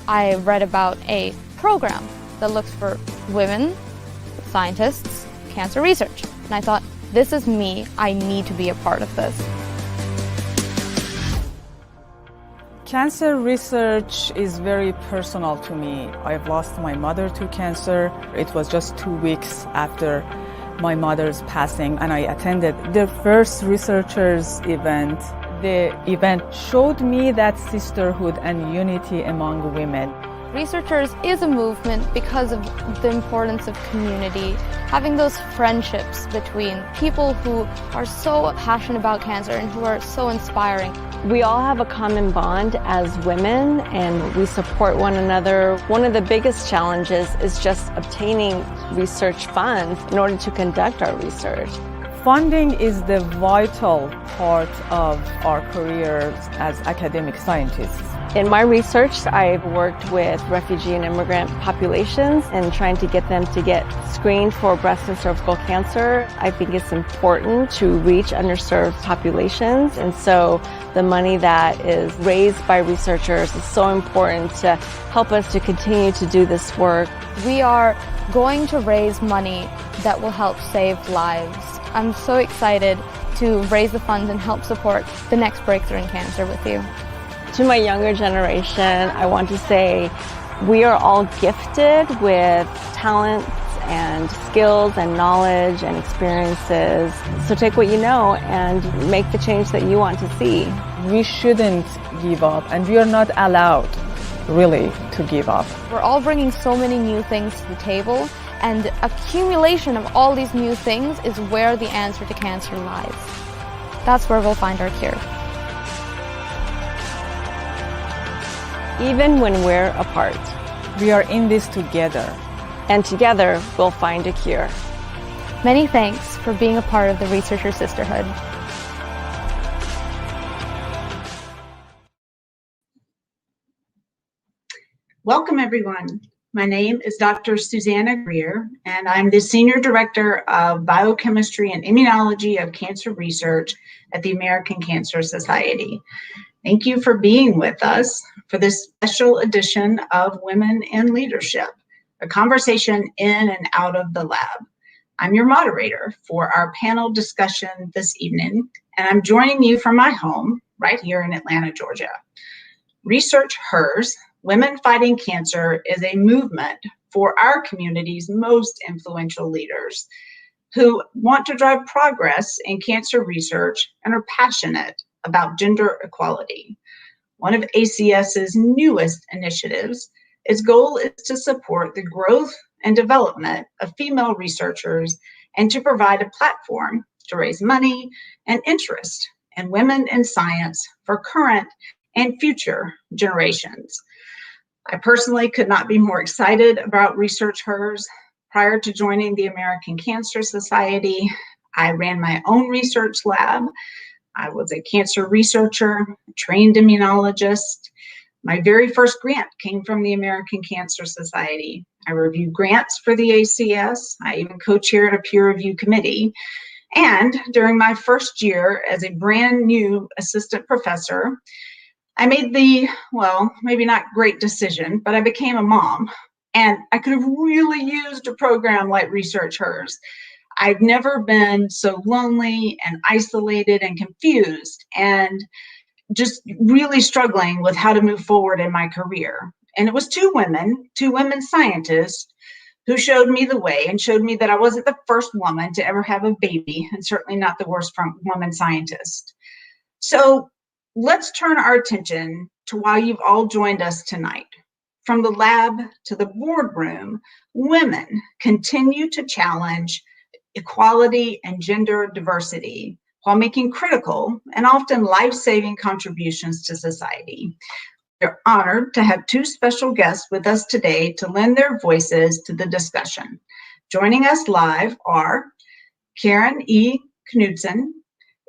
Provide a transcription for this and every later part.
I read about a program that looks for women scientists, cancer research. And I thought, this is me, I need to be a part of this. Cancer research is very personal to me. I've lost my mother to cancer. It was just 2 weeks after my mother's passing, and I attended the first researchers event. The event showed me that sisterhood and unity among women. Researchers is a movement because of the importance of community, having those friendships between people who are so passionate about cancer and who are so inspiring. We all have a common bond as women, and we support one another. One of the biggest challenges is just obtaining research funds in order to conduct our research. Funding is the vital part of our careers as academic scientists. In my research, I've worked with refugee and immigrant populations and trying to get them to get screened for breast and cervical cancer. I think it's important to reach underserved populations, and so the money that is raised by researchers is so important to help us to continue to do this work. We are going to raise money that will help save lives. I'm so excited to raise the funds and help support the next breakthrough in cancer with you. To my younger generation, I want to say we are all gifted with talents and skills and knowledge and experiences. So take what you know and make the change that you want to see. We shouldn't give up, and we are not allowed, really, to give up. We're all bringing so many new things to the table, and accumulation of all these new things is where the answer to cancer lies. That's where we'll find our cure. Even when we're apart. We are in this together. And together, we'll find a cure. Many thanks for being a part of the Researcher Sisterhood. Welcome, everyone. My name is Dr. Susanna Greer, and I'm the Senior Director of Biochemistry and Immunology of Cancer Research at the American Cancer Society. Thank you for being with us for this special edition of Women in Leadership, a conversation in and out of the lab. I'm your moderator for our panel discussion this evening, and I'm joining you from my home right here in Atlanta, Georgia. Research Hers, Women Fighting Cancer, is a movement for our community's most influential leaders who want to drive progress in cancer research and are passionate about gender equality. One of ACS's newest initiatives, its goal is to support the growth and development of female researchers and to provide a platform to raise money and interest in women in science for current and future generations. I personally could not be more excited about Research Hers. Prior to joining the American Cancer Society, I ran my own research lab. I was a cancer researcher, trained immunologist. My very first grant came from the American Cancer Society. I reviewed grants for the ACS. I even co-chaired a peer review committee. And during my first year as a brand new assistant professor, I made the, well, maybe not great decision, but I became a mom. And I could have really used a program like Research Hers. I've never been so lonely and isolated and confused and just really struggling with how to move forward in my career. And it was two women scientists who showed me the way and showed me that I wasn't the first woman to ever have a baby and certainly not the worst woman scientist. So let's turn our attention to why you've all joined us tonight. From the lab to the boardroom, women continue to challenge equality and gender diversity while making critical and often life-saving contributions to society. We're honored to have two special guests with us today to lend their voices to the discussion. Joining us live are Karen E. Knudsen,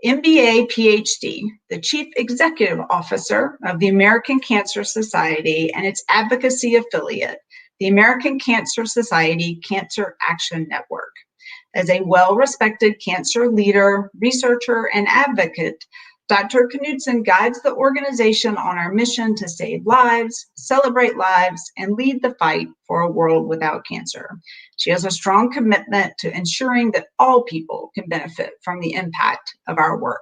MBA, PhD, the Chief Executive Officer of the American Cancer Society and its advocacy affiliate, the American Cancer Society Cancer Action Network. As a well-respected cancer leader, researcher, and advocate, Dr. Knudsen guides the organization on our mission to save lives, celebrate lives, and lead the fight for a world without cancer. She has a strong commitment to ensuring that all people can benefit from the impact of our work.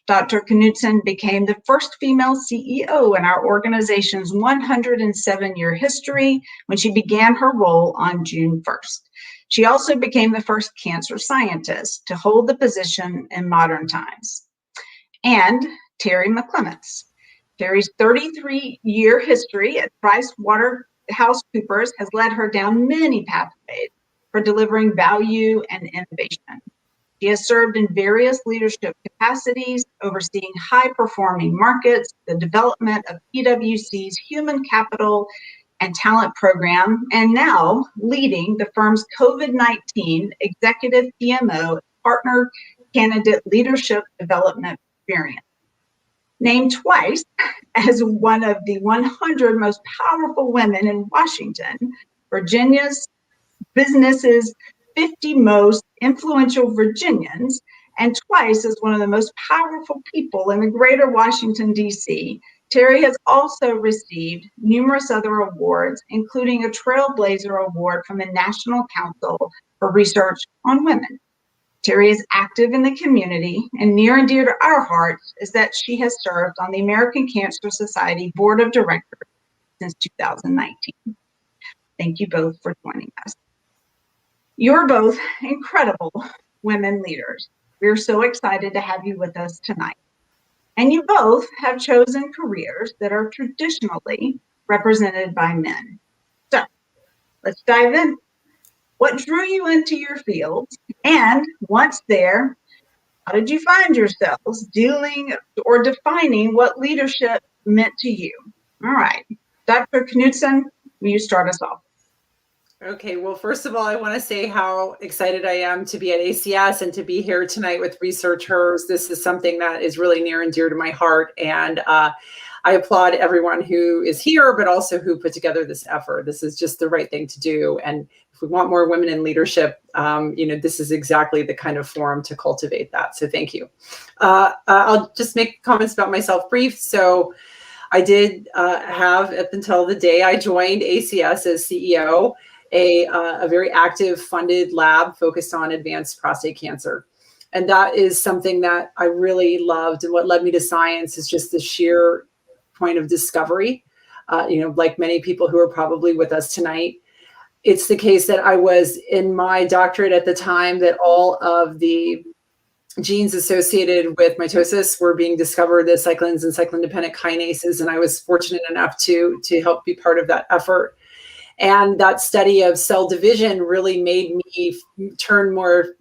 Dr. Knudsen became the first female CEO in our organization's 107-year history when she began her role on June 1st. She also became the first cancer scientist to hold the position in modern times. And Terri McClements. Terri's 33-year history at PricewaterhouseCoopers has led her down many pathways for delivering value and innovation. She has served in various leadership capacities, overseeing high-performing markets, the development of PwC's Human Capital and Talent Program, and now leading the firm's COVID-19 Executive PMO Partner Candidate Leadership Development Experience. Named twice as one of the 100 most powerful women in Washington, Virginia's Business's 50 most influential Virginians, and twice as one of the most powerful people in the greater Washington, D.C., Terri has also received numerous other awards, including a Trailblazer Award from the National Council for Research on Women. Terri is active in the community, and near and dear to our hearts is that she has served on the American Cancer Society Board of Directors since 2019. Thank you both for joining us. You're both incredible women leaders. We're so excited to have you with us tonight. And you both have chosen careers that are traditionally represented by men. So let's dive in. What drew you into your fields? And once there, how did you find yourselves dealing or defining what leadership meant to you? All right, Dr. Knudsen, will you start us off? Okay, well, first of all, I want to say how excited I am to be at ACS and to be here tonight with researchers. This is something that is really near and dear to my heart. And I applaud everyone who is here, but also who put together this effort. This is just the right thing to do. And if we want more women in leadership, this is exactly the kind of forum to cultivate that. So thank you. I'll just make comments about myself brief. So I did have, up until the day I joined ACS as CEO, a very active funded lab focused on advanced prostate cancer. And that is something that I really loved. And what led me to science is just the sheer point of discovery. Like many people who are probably with us tonight, it's the case that I was in my doctorate at the time that all of the genes associated with mitosis were being discovered, the cyclins and cyclin-dependent kinases. And I was fortunate enough to help be part of that effort. And that study of cell division really made me turn more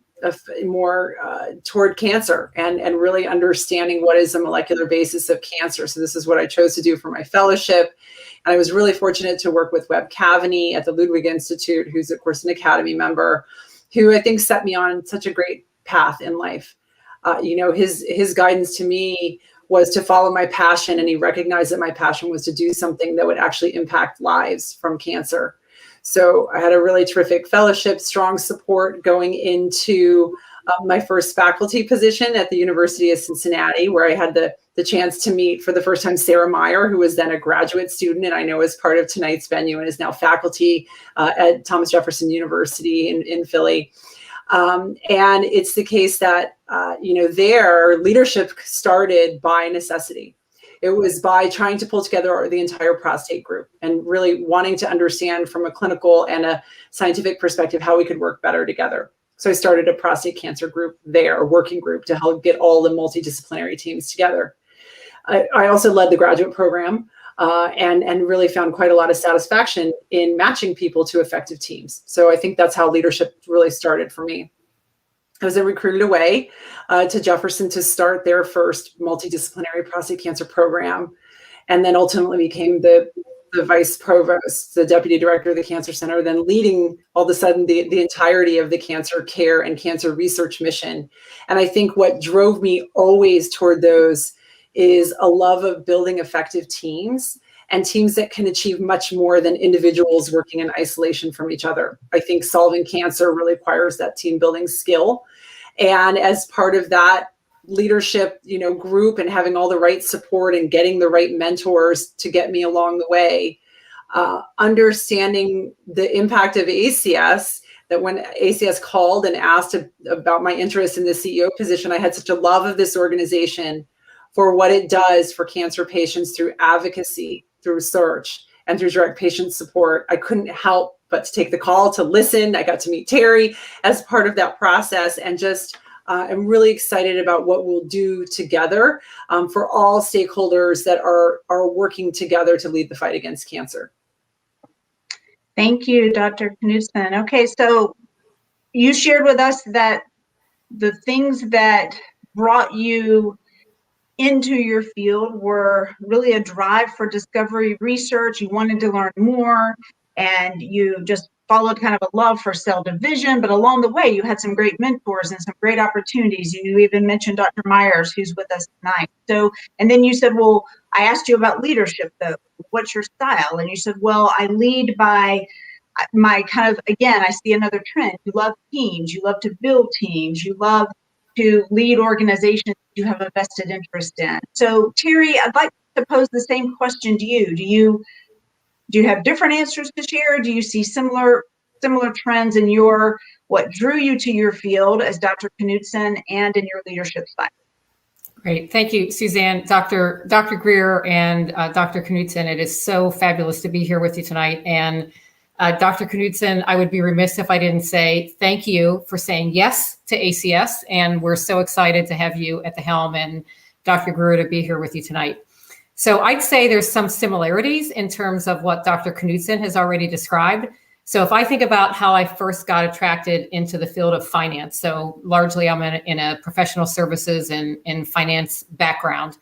toward cancer and really understanding what is the molecular basis of cancer. So this is what I chose to do for my fellowship. And I was really fortunate to work with Webb Cavaney at the Ludwig Institute, who's of course an Academy member, who I think set me on such a great path in life. His guidance to me was to follow my passion, and he recognized that my passion was to do something that would actually impact lives from cancer. So I had a really terrific fellowship, strong support going into my first faculty position at the University of Cincinnati, where I had the chance to meet for the first time Sarah Meyer, who was then a graduate student and I know is part of tonight's venue and is now faculty at Thomas Jefferson University in Philly. And it's the case that, their leadership started by necessity. It was by trying to pull together the entire prostate group and really wanting to understand from a clinical and a scientific perspective how we could work better together. So I started a prostate cancer group there, a working group to help get all the multidisciplinary teams together. I also led the graduate program and really found quite a lot of satisfaction in matching people to effective teams. So I think that's how leadership really started for me. I was then recruited away to Jefferson to start their first multidisciplinary prostate cancer program, and then ultimately became the vice provost, the deputy director of the Cancer Center, then leading all of a sudden the entirety of the cancer care and cancer research mission. And I think what drove me always toward those is a love of building effective teams and teams that can achieve much more than individuals working in isolation from each other. I think solving cancer really requires that team building skill. And as part of that leadership, group, and having all the right support and getting the right mentors to get me along the way. Understanding the impact of ACS, that when ACS called and asked about my interest in the CEO position, I had such a love of this organization for what it does for cancer patients through advocacy, through research, and through direct patient support. I couldn't help but to take the call, to listen. I got to meet Terri as part of that process, and just I'm really excited about what we'll do together for all stakeholders that are working together to lead the fight against cancer. Thank you, Dr. Knudsen. Okay, so you shared with us that the things that brought you into your field were really a drive for discovery research. You wanted to learn more, and you just followed kind of a love for cell division, but along the way you had some great mentors and some great opportunities. You even mentioned Dr. Myers, who's with us tonight. So, and then you said, well, I asked you about leadership though. What's your style? And you said, well, I lead by my kind of, again, I see another trend. You love teams, you love to build teams, you love to lead organizations you have a vested interest in. So Terri, I'd like to pose the same question to you. Do you have different answers to share? Do you see similar trends in what drew you to your field as Dr. Knudsen and in your leadership style? Great. Thank you, Suzanne, Dr. Greer, and Dr. Knudsen. It is so fabulous to be here with you tonight. And Dr. Knudsen, I would be remiss if I didn't say thank you for saying yes to ACS. And we're so excited to have you at the helm, and Dr. Greer to be here with you tonight. So I'd say there's some similarities in terms of what Dr. Knudsen has already described. So if I think about how I first got attracted into the field of finance, so largely I'm in a professional services and finance background.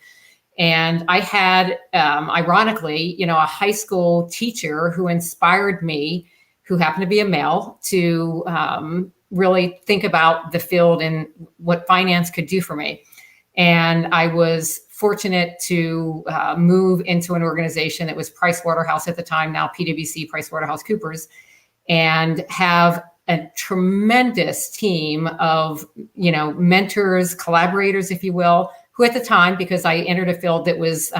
And I had, ironically, a high school teacher who inspired me, who happened to be a male, to really think about the field and what finance could do for me. And I was fortunate to move into an organization that was Pricewaterhouse at the time, now PwC, PricewaterhouseCoopers, and have a tremendous team of, mentors, collaborators, if you will, who at the time, because I entered a field that was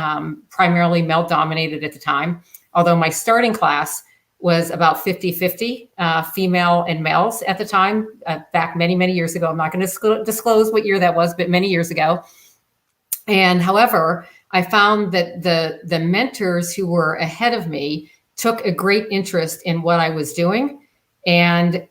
primarily male dominated at the time, although my starting class was about 50-50 female and males at the time, back many, many years ago. I'm not going to disclose what year that was, but many years ago. And however, I found that the mentors who were ahead of me took a great interest in what I was doing, and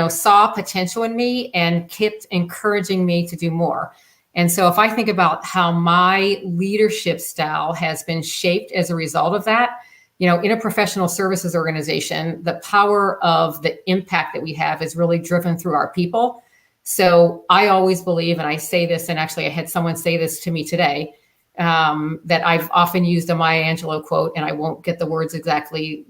saw potential in me and kept encouraging me to do more. And so if I think about how my leadership style has been shaped as a result of that, in a professional services organization, the power of the impact that we have is really driven through our people. So I always believe, and I say this, and actually I had someone say this to me today, that I've often used a Maya Angelou quote, and I won't get the words exactly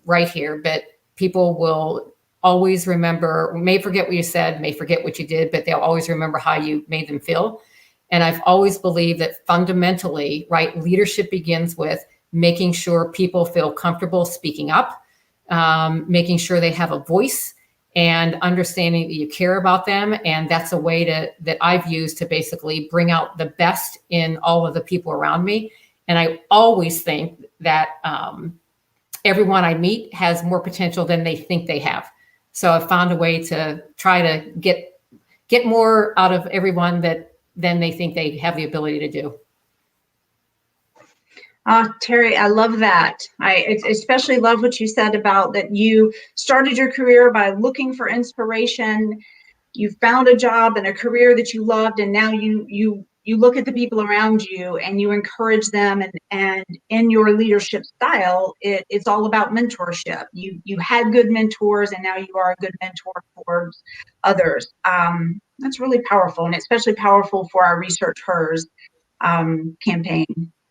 right here, but people will always remember, may forget what you said, may forget what you did, but they'll always remember how you made them feel. And I've always believed that fundamentally, right, leadership begins with making sure people feel comfortable speaking up, making sure they have a voice, and understanding that you care about them. And that's a way that I've used to basically bring out the best in all of the people around me. And I always think that everyone I meet has more potential than they think they have. So I've found a way to try to get more out of everyone than they think they have the ability to do. Terri, I love that. I especially love what you said about that you started your career by looking for inspiration. You found a job and a career that you loved, and now you look at the people around you and you encourage them, and in your leadership style, it's all about mentorship. You had good mentors, and now you are a good mentor towards others. That's really powerful, and especially powerful for our Research Hers campaign.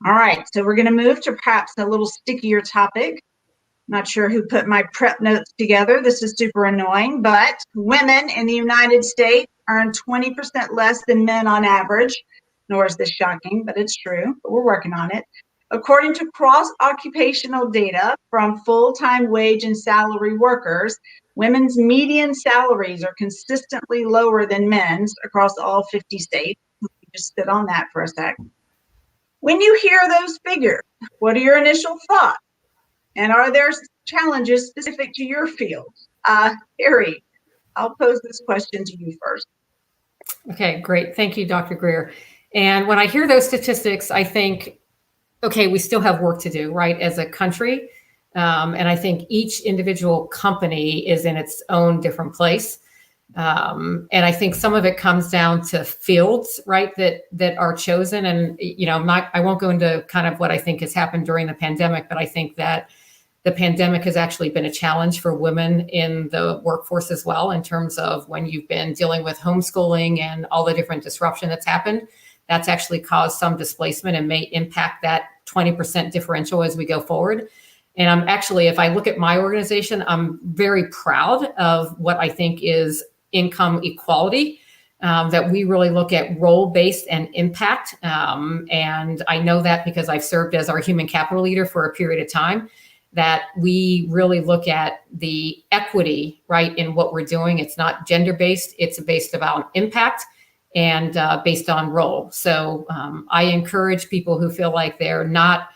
All right, so we're going to move to perhaps a little stickier topic. Not sure who put my prep notes together. This is super annoying, but women in the United States earn 20% less than men on average. Nor is this shocking, but it's true, but we're working on it. According to cross-occupational data from full-time wage and salary workers, women's median salaries are consistently lower than men's across all 50 states. just sit on that for a sec. When you hear those figures, what are your initial thoughts? And are there challenges specific to your field? Terri, I'll pose this question to you first. Okay, great. Thank you, Dr. Greer. And when I hear those statistics, I think, okay, we still have work to do, right, as a country. And I think each individual company is in its own different place. And I think some of it comes down to fields, right, that are chosen. And, you know, I won't go into kind of what I think has happened during the pandemic, but I think that the pandemic has actually been a challenge for women in the workforce as well, in terms of when you've been dealing with homeschooling and all the different disruption that's happened. That's actually caused some displacement and may impact that 20% differential as we go forward. And I'm actually, if I look at my organization, I'm very proud of what I think is income equality, that we really look at role-based and impact. And I know that because I've served as our human capital leader for a period of time, that we really look at the equity, right, in what we're doing. It's not gender-based, it's based about impact and based on role. So I encourage people who feel like they're not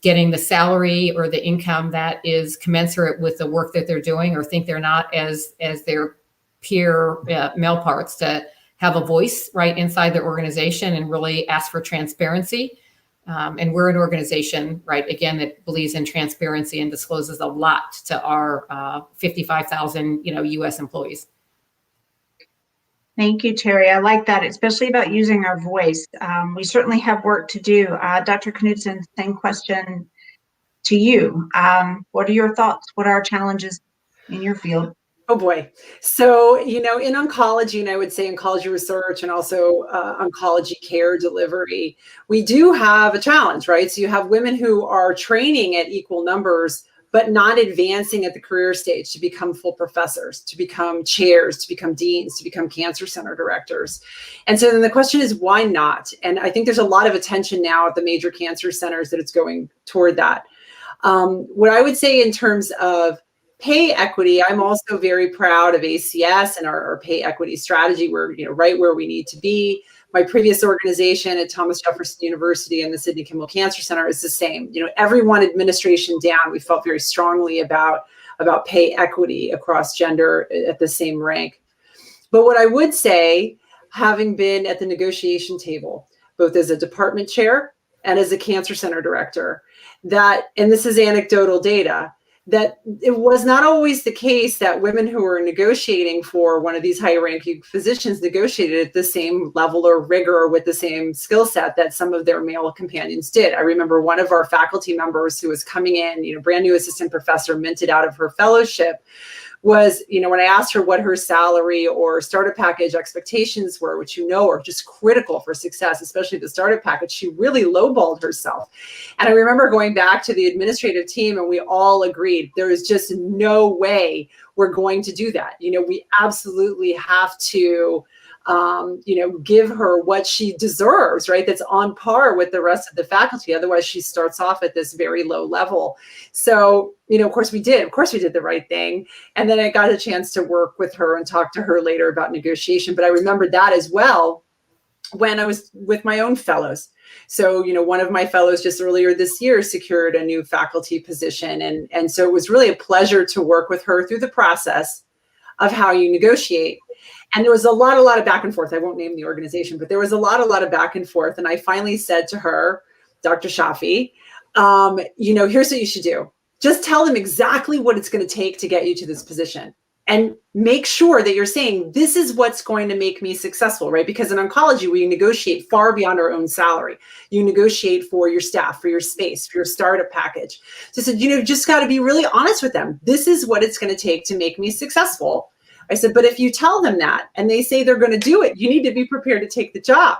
getting the salary or the income that is commensurate with the work that they're doing, or think they're not as their peer male parts, to have a voice right inside their organization and really ask for transparency. And we're an organization, right, again, that believes in transparency and discloses a lot to our 55,000, U.S. employees. Thank you, Terri. I like that, especially about using our voice. We certainly have work to do. Dr. Knudsen, same question to you. What are your thoughts? What are our challenges in your field? Oh boy. So, in oncology, and I would say oncology research and also oncology care delivery, we do have a challenge, right? So you have women who are training at equal numbers, but not advancing at the career stage to become full professors, to become chairs, to become deans, to become cancer center directors. And so then the question is, why not? And I think there's a lot of attention now at the major cancer centers that it's going toward that. What I would say in terms of pay equity, I'm also very proud of ACS and our pay equity strategy. We're right where we need to be. My previous organization at Thomas Jefferson University and the Sidney Kimmel Cancer Center is the same. Every one administration down, we felt very strongly about pay equity across gender at the same rank. But what I would say, having been at the negotiation table, both as a department chair and as a cancer center director, that, and this is anecdotal data, that it was not always the case that women who were negotiating for one of these higher ranking positions negotiated at the same level or rigor or with the same skill set that some of their male companions did. I remember one of our faculty members who was coming in, brand new assistant professor, minted out of her fellowship, was, when I asked her what her salary or startup package expectations were, which are just critical for success, especially the startup package, she really lowballed herself. And I remember going back to the administrative team and we all agreed there is just no way we're going to do that. We absolutely have to give her what she deserves, right? That's on par with the rest of the faculty. Otherwise, she starts off at this very low level. So, of course we did the right thing. And then I got a chance to work with her and talk to her later about negotiation. But I remember that as well when I was with my own fellows. So, one of my fellows just earlier this year secured a new faculty position. And so it was really a pleasure to work with her through the process of how you negotiate. And there was a lot of back and forth. I won't name the organization, but there was a lot of back and forth. And I finally said to her, Dr. Shafi, here's what you should do. Just tell them exactly what it's going to take to get you to this position. And make sure that you're saying, this is what's going to make me successful, right? Because in oncology, we negotiate far beyond our own salary. You negotiate for your staff, for your space, for your startup package. So I said, just got to be really honest with them. This is what it's going to take to make me successful. I said, but if you tell them that and they say they're going to do it, you need to be prepared to take the job.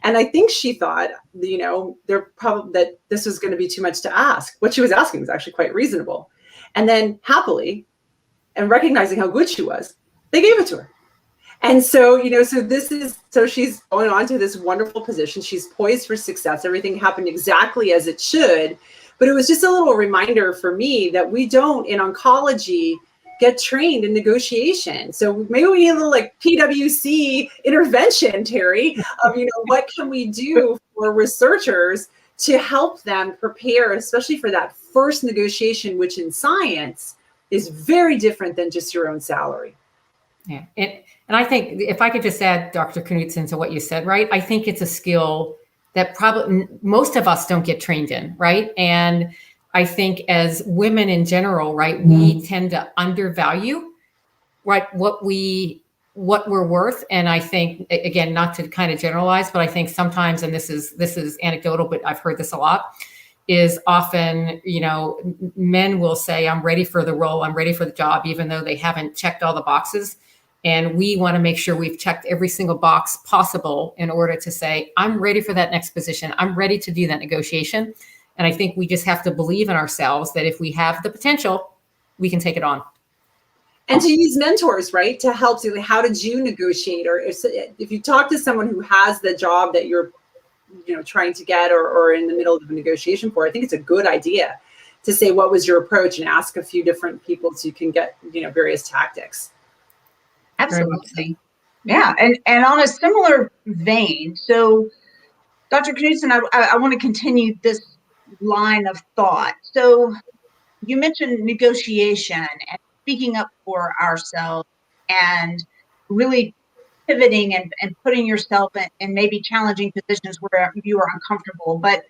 And I think she thought, they're probably that this was going to be too much to ask. What she was asking was actually quite reasonable. And then happily, and recognizing how good she was, they gave it to her. And so, so she's going on to this wonderful position. She's poised for success. Everything happened exactly as it should. But it was just a little reminder for me that we don't, in oncology, get trained in negotiation. So maybe we need a little like PwC intervention, Terri, of, what can we do for researchers to help them prepare, especially for that first negotiation, which in science is very different than just your own salary. Yeah. And I think if I could just add, Dr. Knudsen, to what you said, right? I think it's a skill that probably most of us don't get trained in, right? And I think as women in general, right, we tend to undervalue what we're worth. And I think, again, not to kind of generalize, but I think sometimes, and this is anecdotal, but I've heard this a lot, is often, men will say, I'm ready for the role, I'm ready for the job, even though they haven't checked all the boxes. And we want to make sure we've checked every single box possible in order to say, I'm ready for that next position. I'm ready to do that negotiation. And I think we just have to believe in ourselves that if we have the potential, we can take it on. And to use mentors, right, to help you. How did you negotiate? Or if you talk to someone who has the job that you're trying to get or in the middle of a negotiation for, I think it's a good idea to say, what was your approach, and ask a few different people so you can get, various tactics. Absolutely. Yeah. And on a similar vein, so Dr. Knudsen, I want to continue this line of thought. So you mentioned negotiation and speaking up for ourselves and really pivoting and putting yourself in maybe challenging positions where you are uncomfortable. But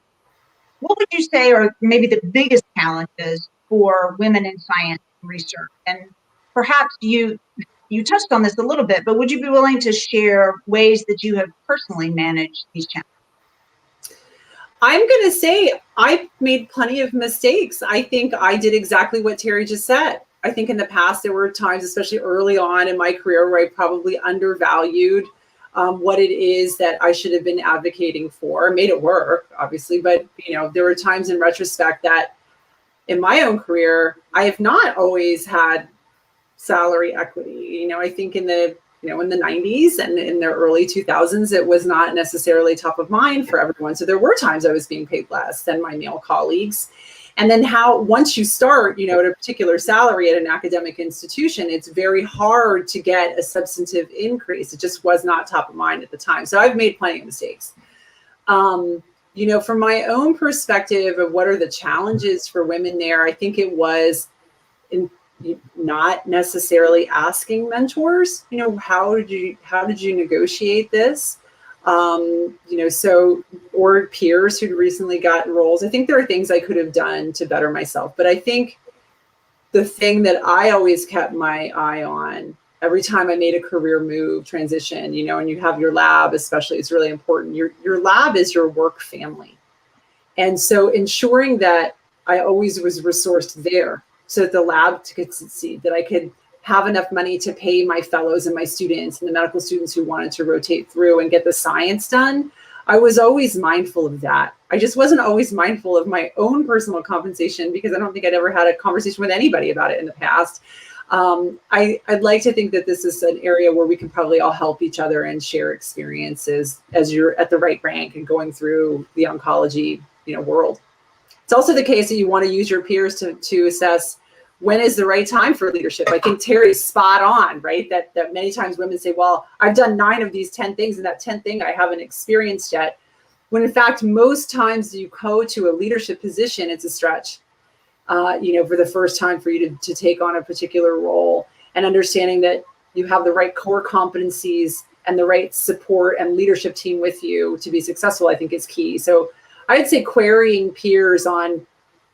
what would you say are maybe the biggest challenges for women in science research? And perhaps you touched on this a little bit, but would you be willing to share ways that you have personally managed these challenges? I'm going to say I made plenty of mistakes. I think I did exactly what Terri just said. I think in the past, there were times, especially early on in my career, where I probably undervalued what it is that I should have been advocating for. Made it work, obviously, but there were times in retrospect that in my own career, I have not always had salary equity. I think in the in the 90s and in the early 2000s, it was not necessarily top of mind for everyone. So there were times I was being paid less than my male colleagues. And then once you start, at a particular salary at an academic institution, it's very hard to get a substantive increase. It just was not top of mind at the time. So I've made plenty of mistakes. From my own perspective of what are the challenges for women there, I think it was not necessarily asking mentors, how did you negotiate this? Or peers who'd recently gotten roles. I think there are things I could have done to better myself, but I think the thing that I always kept my eye on every time I made a career move, transition, and you have your lab, especially, it's really important. Your lab is your work family. And so ensuring that I always was resourced there so that the lab could succeed, that I could have enough money to pay my fellows and my students and the medical students who wanted to rotate through and get the science done. I was always mindful of that. I just wasn't always mindful of my own personal compensation, because I don't think I'd ever had a conversation with anybody about it in the past. I'd like to think that this is an area where we can probably all help each other and share experiences as you're at the right rank and going through the oncology world. It's also the case that you want to use your peers to assess when is the right time for leadership. I think Terri's spot on, right? That many times women say, well, I've done 9 of these 10 things, and that 10th thing I haven't experienced yet. When in fact, most times you go to a leadership position, it's a stretch, for the first time for you to take on a particular role, and understanding that you have the right core competencies and the right support and leadership team with you to be successful, I think is key. So I'd say querying peers on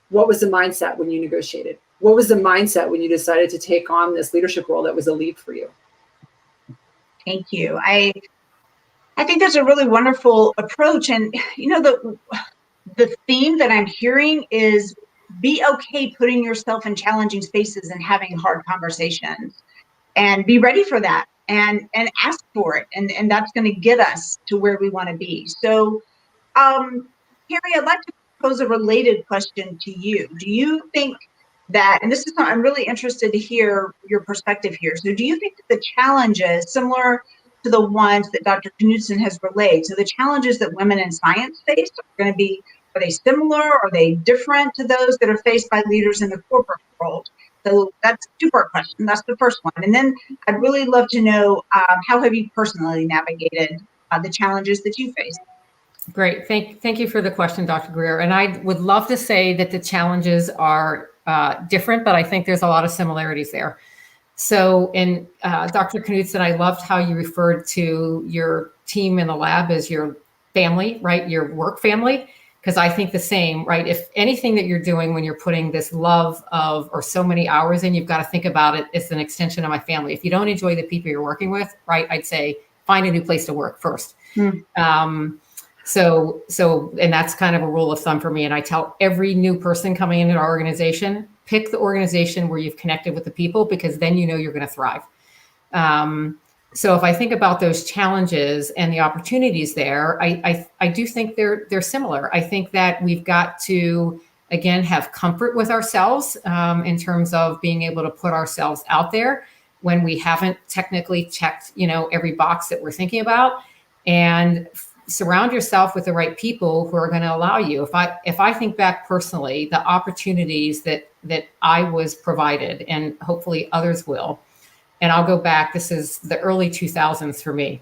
what was the mindset when you negotiated? What was the mindset when you decided to take on this leadership role that was a leap for you? Thank you. I think that's a really wonderful approach. And, the theme that I'm hearing is be okay putting yourself in challenging spaces and having hard conversations, and be ready for that and ask for it. And that's going to get us to where we want to be. So, Terri, I'd like to pose a related question to you. Do you think that, and this is something I'm really interested to hear your perspective here. So do you think that the challenges similar to the ones that Dr. Knudsen has relayed, so the challenges that women in science face are they similar? Are they different to those that are faced by leaders in the corporate world? So that's a two-part question. That's the first one. And then I'd really love to know, how have you personally navigated the challenges that you face? Great. Thank you for the question, Dr. Greer. And I would love to say that the challenges are different, but I think there's a lot of similarities there. So in Dr. Knudsen, I loved how you referred to your team in the lab as your family, right? Your work family, because I think the same, right? If anything that you're doing when you're putting this love of or so many hours in, you've got to think about it as an extension of my family. If you don't enjoy the people you're working with, right, I'd say find a new place to work first. So, and that's kind of a rule of thumb for me. And I tell every new person coming into our organization, pick the organization where you've connected with the people, because then you know you're going to thrive. So if I think about those challenges and the opportunities there, I do think they're similar. I think that we've got to, again, have comfort with ourselves in terms of being able to put ourselves out there when we haven't technically checked, every box that we're thinking about, and surround yourself with the right people who are going to allow you. If I think back personally, the opportunities that I was provided, and hopefully others will, and I'll go back, this is the early 2000s for me.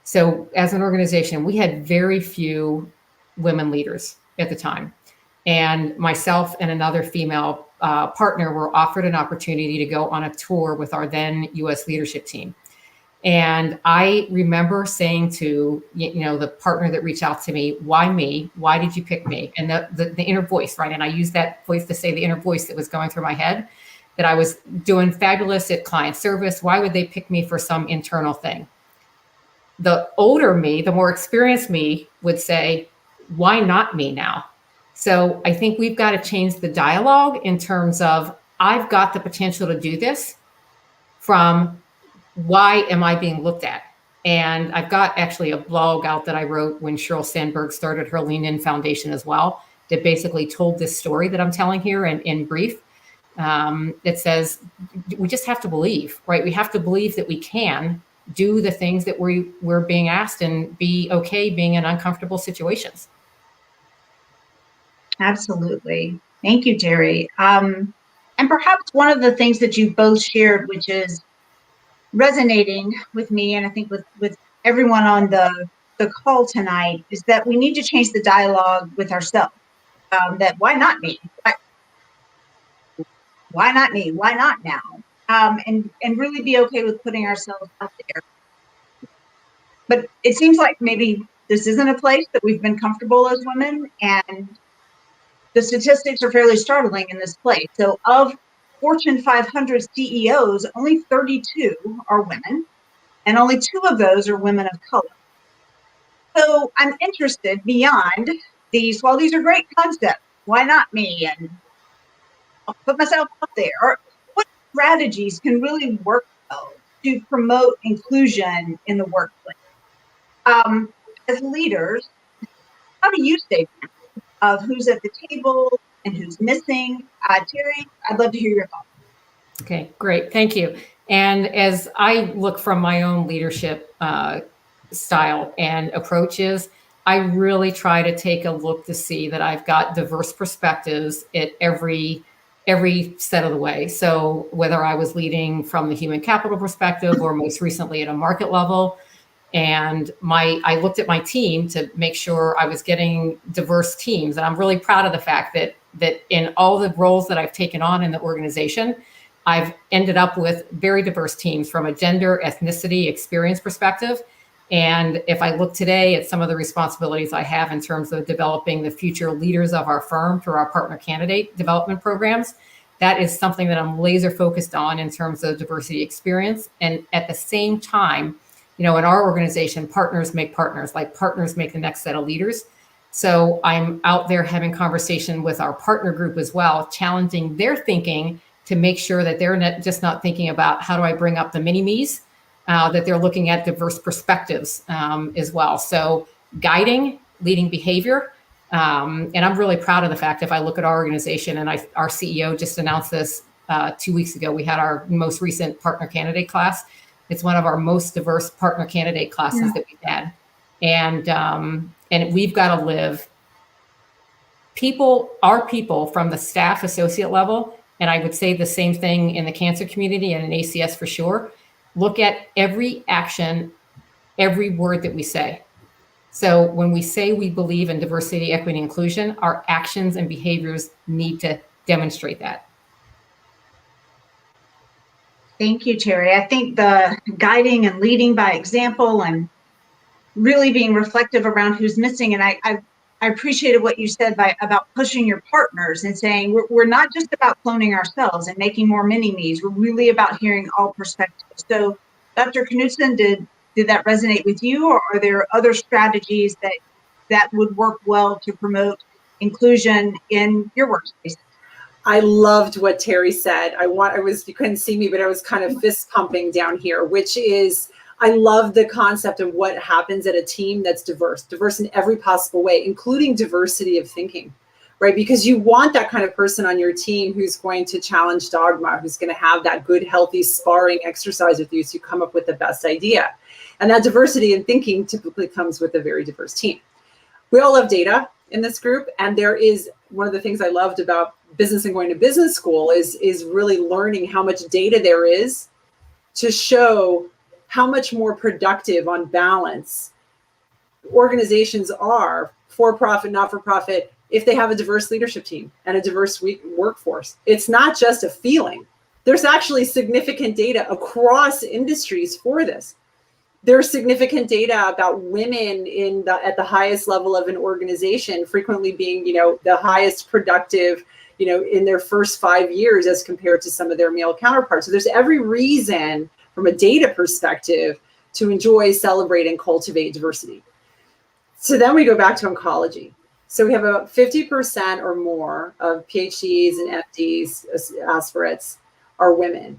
So as an organization, we had very few women leaders at the time. And myself and another female partner were offered an opportunity to go on a tour with our then US leadership team. And I remember saying to, the partner that reached out to me, why me? Why did you pick me? And the inner voice, right? And I used that voice to say the inner voice that was going through my head, that I was doing fabulous at client service. Why would they pick me for some internal thing? The older me, the more experienced me would say, why not me now? So I think we've got to change the dialogue in terms of, I've got the potential to do this, from why am I being looked at? And I've got actually a blog out that I wrote when Sheryl Sandberg started her Lean In Foundation as well, that basically told this story that I'm telling here in brief. It says we just have to believe, right? We have to believe that we can do the things that we're being asked and be okay being in uncomfortable situations. Absolutely. Thank you, Terri. And perhaps one of the things that you both shared, which is resonating with me, and I think with everyone on the call tonight, is that we need to change the dialogue with ourselves. That why not me? Why not me? Why not now? And really be okay with putting ourselves out there. But it seems like maybe this isn't a place that we've been comfortable as women, and the statistics are fairly startling in this place. So of Fortune 500 CEOs, only 32 are women, and only 2 of those are women of color. So I'm interested beyond these, while these are great concepts, why not me? And I'll put myself out there. Or what strategies can really work well to promote inclusion in the workplace? As leaders, how do you stay of who's at the table and who's missing? Terri, I'd love to hear your thoughts. Okay, great. Thank you. And as I look from my own leadership style and approaches, I really try to take a look to see that I've got diverse perspectives at every step of the way. So whether I was leading from the human capital perspective or most recently at a market level, and I looked at my team to make sure I was getting diverse teams. And I'm really proud of the fact that in all the roles that I've taken on in the organization, I've ended up with very diverse teams from a gender, ethnicity, experience perspective. And if I look today at some of the responsibilities I have in terms of developing the future leaders of our firm through our partner candidate development programs, that is something that I'm laser focused on in terms of diversity experience. And at the same time, in our organization, partners make partners, like partners make the next set of leaders. So I'm out there having conversation with our partner group as well, challenging their thinking to make sure that they're not thinking about how do I bring up the mini-me's, that they're looking at diverse perspectives as well. So guiding, leading behavior. And I'm really proud of the fact, if I look at our organization, and our CEO just announced this 2 weeks ago, we had our most recent partner candidate class. It's one of our most diverse partner candidate classes that we've had. And we've got to live, our people from the staff associate level and I would say the same thing in the cancer community and in ACS for sure, look at every action, every word that we say. So when we say we believe in diversity, equity, and inclusion, our actions and behaviors need to demonstrate that. Thank you, Terri. I think the guiding and leading by example and really being reflective around who's missing. And I appreciated what you said about pushing your partners and saying we're not just about cloning ourselves and making more mini-me's. We're really about hearing all perspectives. So Dr. Knudsen, did that resonate with you, or are there other strategies that would work well to promote inclusion in your workspace? I loved what Terri said. You couldn't see me, but I was kind of fist pumping down here, which is, I love the concept of what happens at a team that's diverse in every possible way, including diversity of thinking, right? Because you want that kind of person on your team who's going to challenge dogma, who's going to have that good, healthy sparring exercise with you so you come up with the best idea. And that diversity in thinking typically comes with a very diverse team. We all love data in this group. And there is one of the things I loved about business and going to business school is really learning how much data there is to show how much more productive on balance organizations are, for-profit, not-for-profit, if they have a diverse leadership team and a diverse workforce. It's not just a feeling. There's actually significant data across industries for this. There's significant data about women at the highest level of an organization frequently being, the highest productive, in their first 5 years as compared to some of their male counterparts. So there's every reason from a data perspective to enjoy, celebrate, and cultivate diversity. So then we go back to oncology. So we have about 50% or more of PhDs and MDs, aspirates, are women.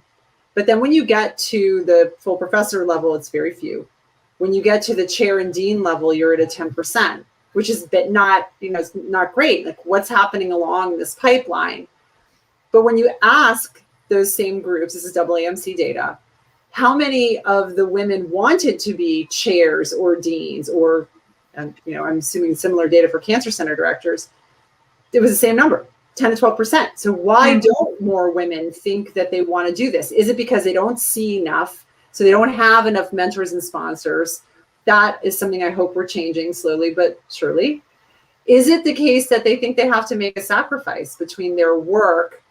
But then when you get to the full professor level, it's very few. When you get to the chair and dean level, you're at a 10%, which is not great. Like, what's happening along this pipeline? But when you ask those same groups, this is AAMC data, how many of the women wanted to be chairs or deans, or, I'm assuming similar data for cancer center directors, it was the same number, 10 to 12%. So why don't more women think that they want to do this? Is it because they don't see enough? So they don't have enough mentors and sponsors? That is something I hope we're changing slowly but surely. Is it the case that they think they have to make a sacrifice between their work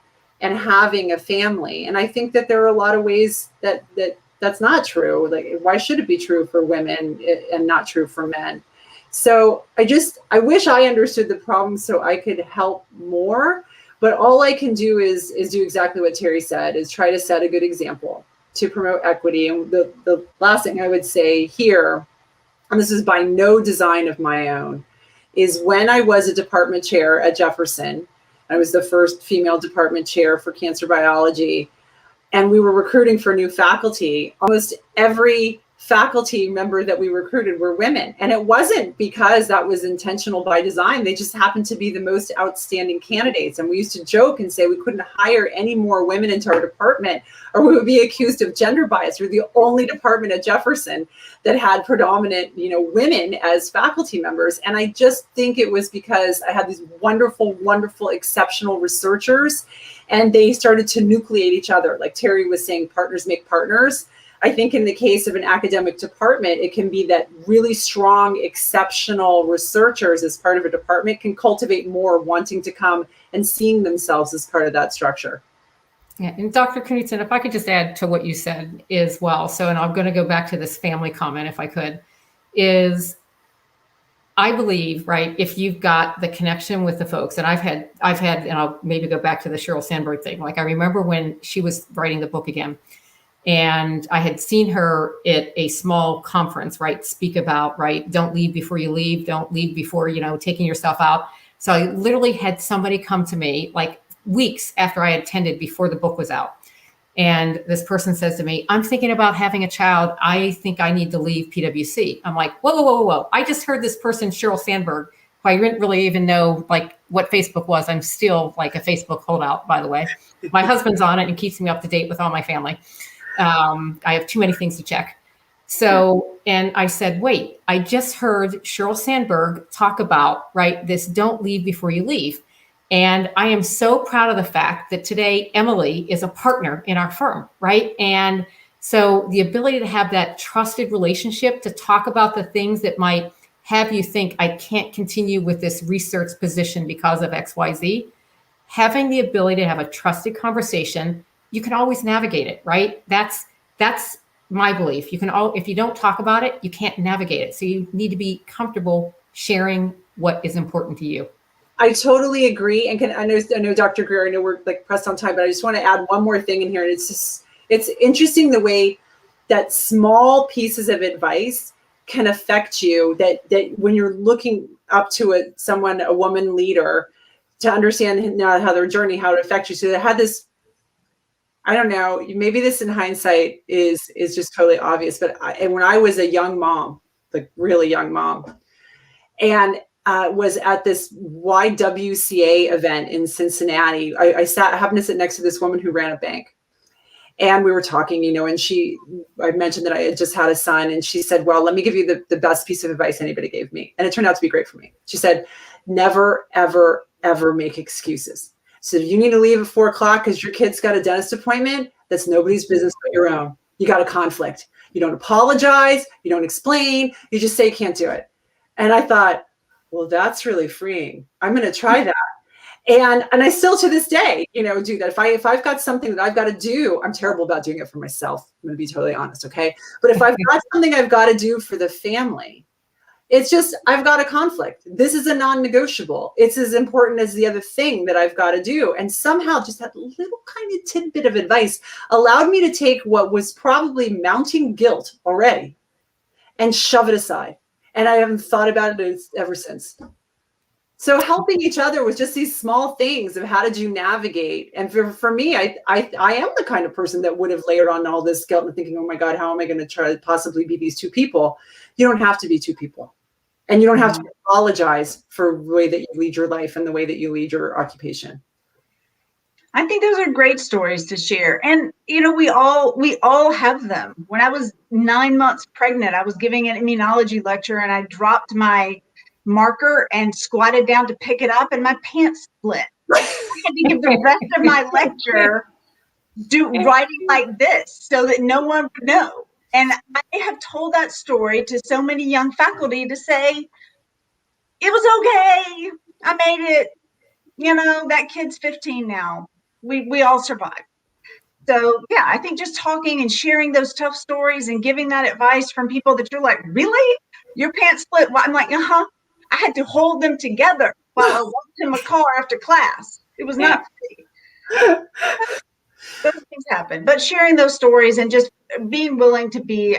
and having a family? And I think that there are a lot of ways that's not true. Like, why should it be true for women and not true for men? So I wish I understood the problem so I could help more, but all I can do is do exactly what Terri said, is try to set a good example to promote equity. And the last thing I would say here, and this is by no design of my own, is when I was a department chair at Jefferson, I was the first female department chair for cancer biology, and we were recruiting for new faculty. Almost every faculty member that we recruited were women. And it wasn't because that was intentional by design. They just happened to be the most outstanding candidates. And we used to joke and say we couldn't hire any more women into our department or we would be accused of gender bias. We're the only department at Jefferson that had predominant, women as faculty members. And I just think it was because I had these wonderful, wonderful, exceptional researchers, and they started to nucleate each other. Like Terri was saying, partners make partners. I think in the case of an academic department, it can be that really strong, exceptional researchers as part of a department can cultivate more wanting to come and seeing themselves as part of that structure. Yeah, and Dr. Knudsen, if I could just add to what you said as well. So, and I'm going to go back to this family comment, if I could, is I believe, right, if you've got the connection with the folks, and I've had, and I'll maybe go back to the Sheryl Sandberg thing. Like, I remember when she was writing the book again, and I had seen her at a small conference, right, speak about, right, don't leave before you leave, don't leave before, taking yourself out. So I literally had somebody come to me like weeks after I attended before the book was out. And this person says to me, I'm thinking about having a child. I think I need to leave PwC. I'm like, whoa. I just heard this person, Sheryl Sandberg, who I didn't really even know like what Facebook was. I'm still like a Facebook holdout, by the way. My husband's on it and keeps me up to date with all my family. I have too many things to check. So, and I said, wait, I just heard Sheryl Sandberg talk about, right, this don't leave before you leave. And I am so proud of the fact that today Emily is a partner in our firm, right? And so the ability to have that trusted relationship to talk about the things that might have you think, I can't continue with this research position because of XYZ, having the ability to have a trusted conversation, you can always navigate it, right? That's my belief. If you don't talk about it, you can't navigate it. So you need to be comfortable sharing what is important to you. I totally agree. And I know Dr. Greer, I know we're like pressed on time, but I just want to add one more thing in here. And it's interesting the way that small pieces of advice can affect you, that when you're looking up to a woman leader, to understand now how their journey, how it affects you. So they had this, I don't know, maybe this in hindsight is just totally obvious, but when I was a young mom, like really young mom, and was at this YWCA event in Cincinnati. I happened to sit next to this woman who ran a bank. And we were talking, and I mentioned that I had just had a son, and she said, well, let me give you the best piece of advice anybody gave me. And it turned out to be great for me. She said, never, ever, ever make excuses. So if you need to leave at 4:00 because your kid's got a dentist appointment, that's nobody's business but your own. You got a conflict. You don't apologize. You don't explain. You just say you can't do it. And I thought, well, that's really freeing. I'm going to try that. And I still to this day, do that. If I've got something that I've got to do, I'm terrible about doing it for myself. I'm going to be totally honest. Okay. But if I've got something I've got to do for the family, it's just, I've got a conflict. This is a non-negotiable. It's as important as the other thing that I've got to do. And somehow just that little kind of tidbit of advice allowed me to take what was probably mounting guilt already and shove it aside. And I haven't thought about it ever since. So helping each other with just these small things of how did you navigate. And for me, I am the kind of person that would have layered on all this guilt and thinking, oh my God, how am I going to try to possibly be these two people? You don't have to be two people. And you don't have to apologize for the way that you lead your life and the way that you lead your occupation. I think those are great stories to share. And, we all have them. When I was 9 months pregnant, I was giving an immunology lecture and I dropped my marker and squatted down to pick it up and my pants split. I had to give the rest of my lecture writing like this so that no one would know. And I have told that story to so many young faculty to say, it was okay. I made it. That kid's 15 now. We all survived. So yeah, I think just talking and sharing those tough stories and giving that advice from people that you're like, really? Your pants split? Well, I'm like, I had to hold them together while I walked in my car after class. It was not free. Those things happen. But sharing those stories and just being willing to be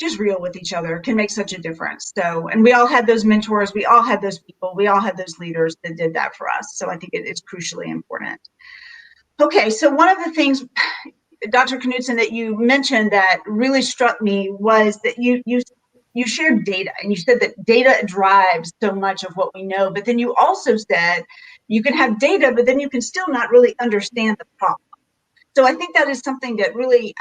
just real with each other can make such a difference. So, and we all had those mentors, we all had those people, we all had those leaders that did that for us. So I think it's crucially important. Okay, so one of the things, Dr. Knudsen, that you mentioned that really struck me was that you shared data, and you said that data drives so much of what we know, but then you also said you can have data, but then you can still not really understand the problem. So I think that is something that really,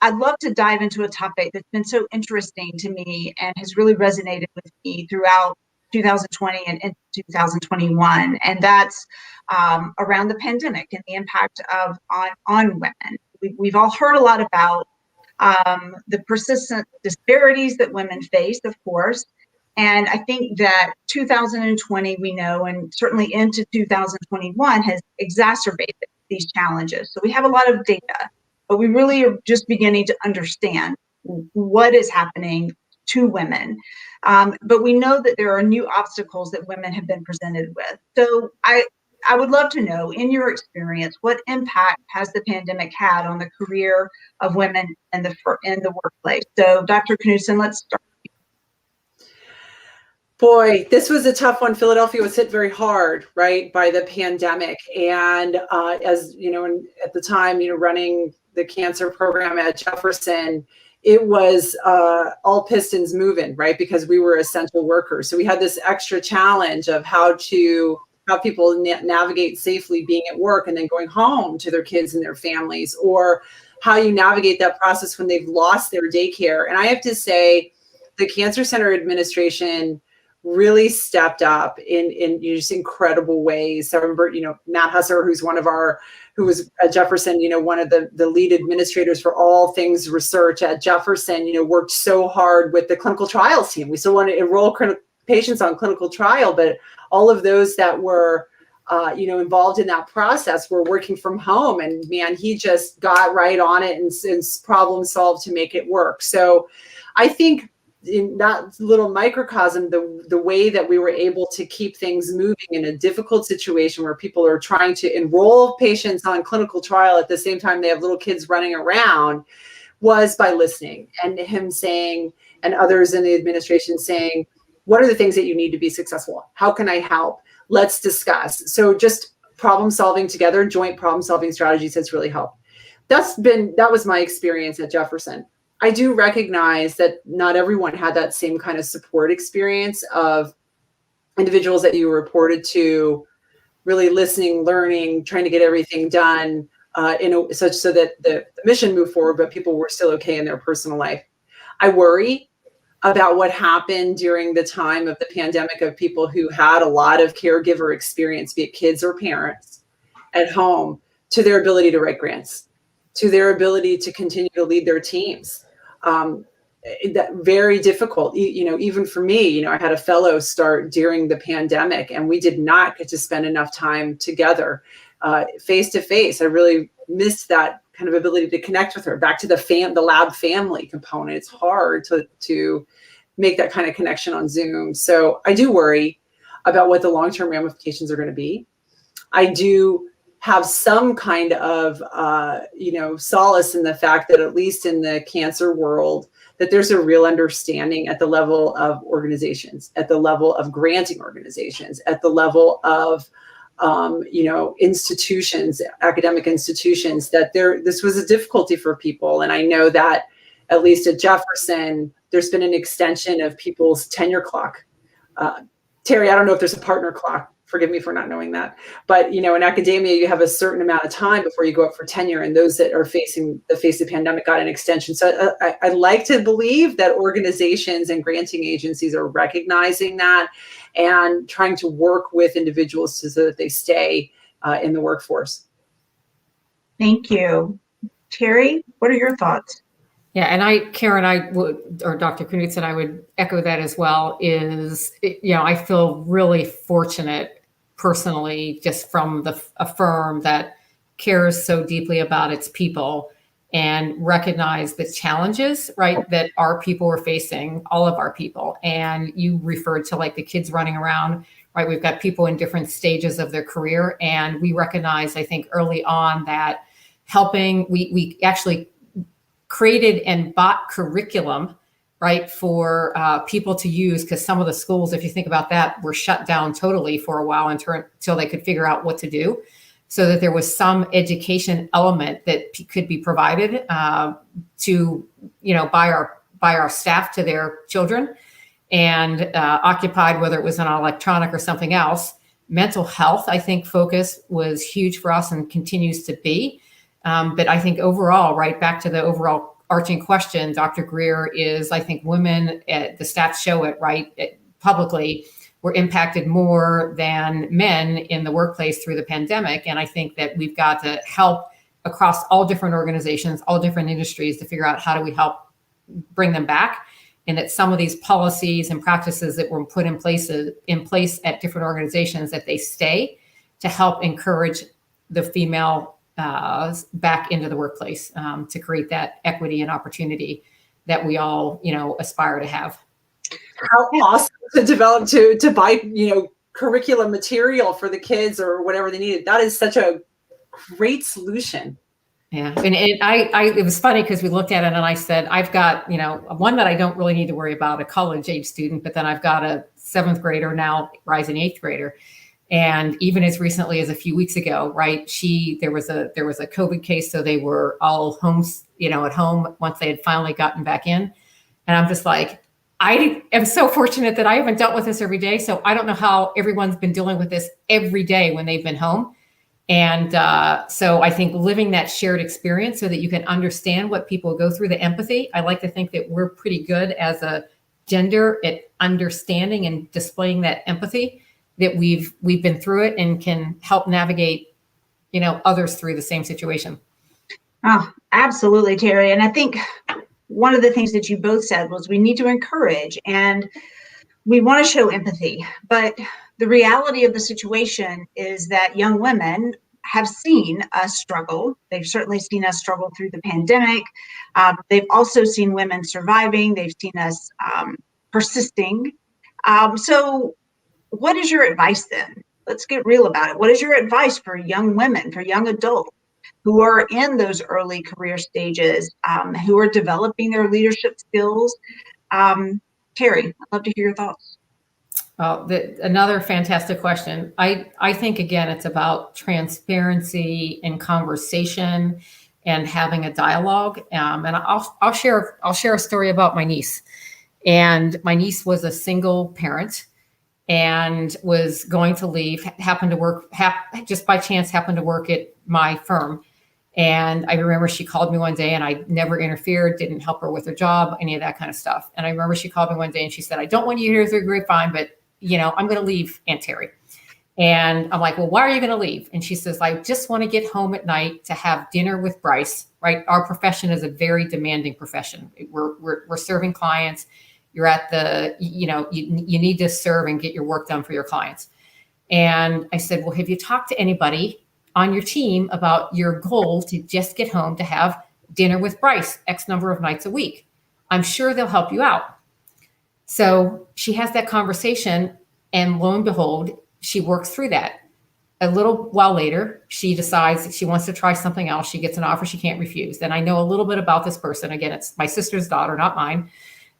I'd love to dive into a topic that's been so interesting to me and has really resonated with me throughout 2020 and into 2021. And that's around the pandemic and the impact on women. We've all heard a lot about the persistent disparities that women face, of course. And I think that 2020, we know, and certainly into 2021 has exacerbated these challenges. So we have a lot of data, but we really are just beginning to understand what is happening to women. But we know that there are new obstacles that women have been presented with. So I would love to know, in your experience, what impact has the pandemic had on the career of women in the workplace? So Dr. Knudsen, let's start. Boy, this was a tough one. Philadelphia was hit very hard, right, by the pandemic. And as you know, at the time, running the cancer program at Jefferson, it was all pistons moving, right, because we were essential workers. So we had this extra challenge of how people navigate safely being at work and then going home to their kids and their families, or how you navigate that process when they've lost their daycare. And I have to say, the Cancer Center administration really stepped up in just incredible ways. So I remember, Matt Husser, who was at Jefferson, one of the lead administrators for all things research at Jefferson, worked so hard with the clinical trials team. We still want to enroll patients on clinical trial, but all of those that were, involved in that process were working from home, and man, he just got right on it and problem solved to make it work. So I think in that little microcosm, the way that we were able to keep things moving in a difficult situation where people are trying to enroll patients on clinical trial at the same time they have little kids running around was by listening, and him saying, and others in the administration saying, what are the things that you need to be successful? How can I help? Let's discuss. So just problem solving together, joint problem solving strategies has really helped. That was my experience at Jefferson. I do recognize that not everyone had that same kind of support experience of individuals that you reported to really listening, learning, trying to get everything done such so that the mission moved forward, but people were still okay in their personal life. I worry about what happened during the time of the pandemic of people who had a lot of caregiver experience, be it kids or parents at home, to their ability to write grants, to their ability to continue to lead their teams. That very difficult, even for me, I had a fellow start during the pandemic and we did not get to spend enough time together face to face. I really missed that kind of ability to connect with her. Back to the lab family component. It's hard to make that kind of connection on Zoom. So I do worry about what the long-term ramifications are going to be. I do have some kind of, solace in the fact that at least in the cancer world, that there's a real understanding at the level of organizations, at the level of granting organizations, at the level of, institutions, academic institutions, that this was a difficulty for people. And I know that at least at Jefferson, there's been an extension of people's tenure clock. Terri, I don't know if there's a partner clock. Forgive me for not knowing that. But, in academia, you have a certain amount of time before you go up for tenure. And those that are facing the pandemic got an extension. So I like to believe that organizations and granting agencies are recognizing that and trying to work with individuals so that they stay in the workforce. Thank you. Terri, what are your thoughts? Yeah, and Karen, or Dr. Knudsen, I would echo that as well, I feel really fortunate personally, just from a firm that cares so deeply about its people and recognize the challenges, right, that our people are facing, all of our people. And you referred to like the kids running around, right? We've got people in different stages of their career. And we recognize, I think, early on that we actually created and bought curriculum, right, for people to use, because some of the schools, if you think about that, were shut down totally for a while until they could figure out what to do, so that there was some education element that could be provided to, by our staff to their children, and occupied, whether it was an electronic or something else. Mental health, I think, focus was huge for us and continues to be. But I think overall, right back to the overall arching question, Dr. Greer, is I think women, the stats show it, right, publicly, were impacted more than men in the workplace through the pandemic. And I think that we've got to help across all different organizations, all different industries, to figure out how do we help bring them back. And that some of these policies and practices that were put in place at different organizations, that they stay to help encourage the female back into the workplace, to create that equity and opportunity that we all, aspire to have. How awesome to develop, to buy, curriculum material for the kids or whatever they needed. That is such a great solution. Yeah. And it was funny because we looked at it and I said, I've got, one that I don't really need to worry about, a college age student, but then I've got a 7th grader now, rising 8th grader. And even as recently as a few weeks ago, right, there was a COVID case, so they were all home, at home once they had finally gotten back in. And I'm just like, I am so fortunate that I haven't dealt with this every day. So I don't know how everyone's been dealing with this every day when they've been home. And so I think living that shared experience so that you can understand what people go through, the empathy. I like to think that we're pretty good as a gender at understanding and displaying that empathy that we've been through it and can help navigate, others through the same situation. Oh, absolutely, Terri. And I think one of the things that you both said was we need to encourage and we want to show empathy. But the reality of the situation is that young women have seen us struggle. They've certainly seen us struggle through the pandemic. They've also seen women surviving. They've seen us persisting. So what is your advice then? Let's get real about it. What is your advice for young women, for young adults who are in those early career stages, who are developing their leadership skills? Terri, I'd love to hear your thoughts. Another fantastic question. I think, again, it's about transparency and conversation and having a dialogue. And I'll share a story about my niece. And my niece was a single parent and was going to leave, happened to work, just by chance happened to work at my firm. And I remember she called me one day, and I never interfered, didn't help her with her job, any of that kind of stuff. And I remember she called me one day and she said, I don't want you to hear through the grapevine, but I'm going to leave, Aunt Terri. And I'm like, well, why are you going to leave? And she says, I just want to get home at night to have dinner with Bryce, right? Our profession is a very demanding profession. We're serving clients. You're at the, you need to serve and get your work done for your clients. And I said, well, have you talked to anybody on your team about your goal to just get home to have dinner with Bryce X number of nights a week? I'm sure they'll help you out. So she has that conversation, and lo and behold, she works through that. A little while later, she decides that she wants to try something else. She gets an offer she can't refuse. And I know a little bit about this person. Again, it's my sister's daughter, not mine.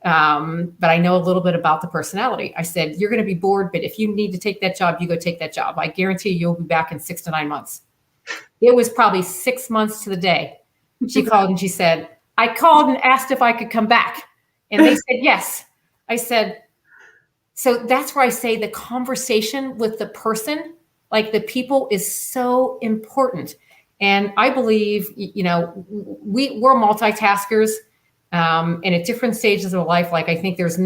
But I know a little bit about the personality. I said, you're going to be bored, but if you need to take that job, you go take that job. I guarantee you'll be back in 6 to 9 months. It was probably 6 months to the day. She called and she said, I called and asked if I could come back. And they said, yes. I said, so that's where I say the conversation with the person, like the people, is so important. And I believe, we're multitaskers. And at different stages of life, like I think it's